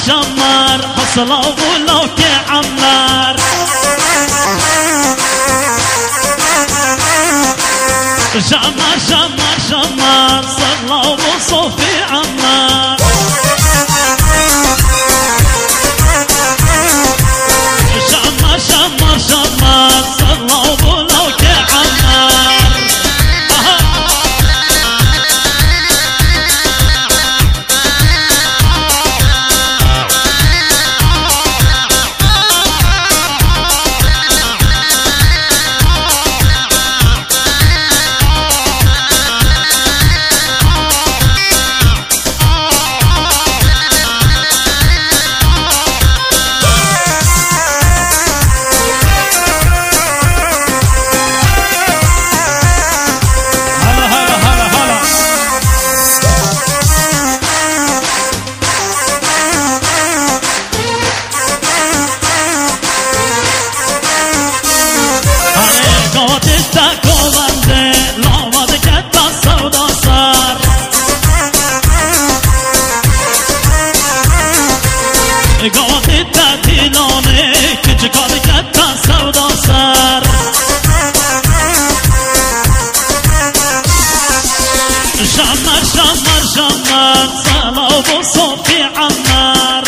شمر حصلوا ولوك عمر شمر شمر شمر صلوا وصوفي عمر شمر شمر شمر صلوا ولوك عمر شمر شمر شمر صلوا وصوفي عمر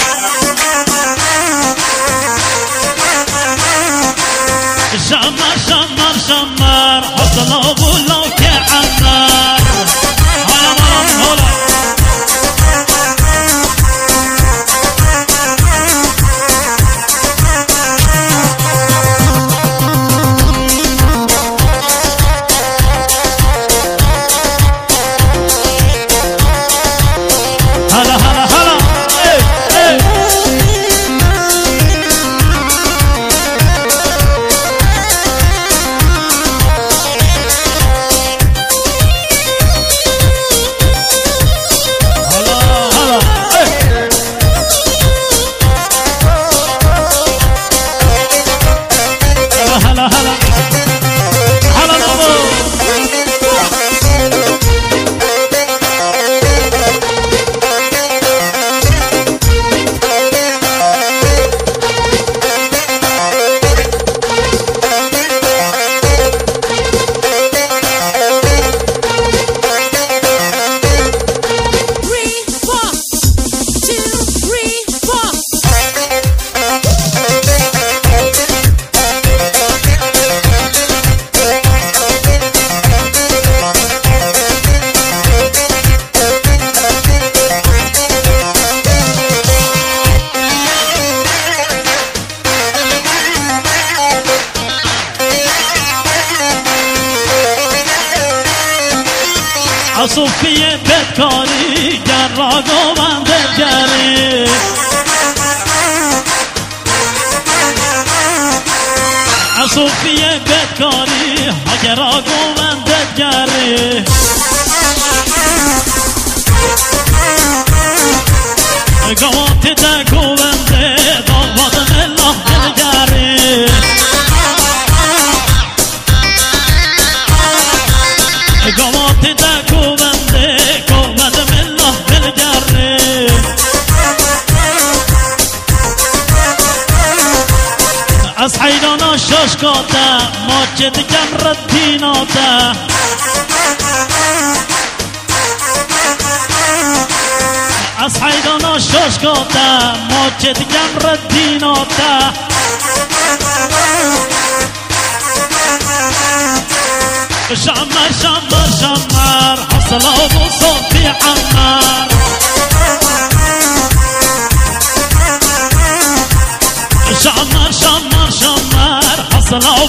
شمر شمر شمر حصلوا ولوك عمر هلا هلا هلا صوفي بدكاري جراقو بند الجري صوفي بدكاري جراقو بند الجري قوات داكو بند ضوض من الله الجري قوات داكو أصحينا شوشكوتا موجد جمر الدينوتا أصحينا شوشكوتا موجد جمر الدينوتا شمر شمر شمر حصلوا بصوتي عمر شمر شمر شمر حصلوا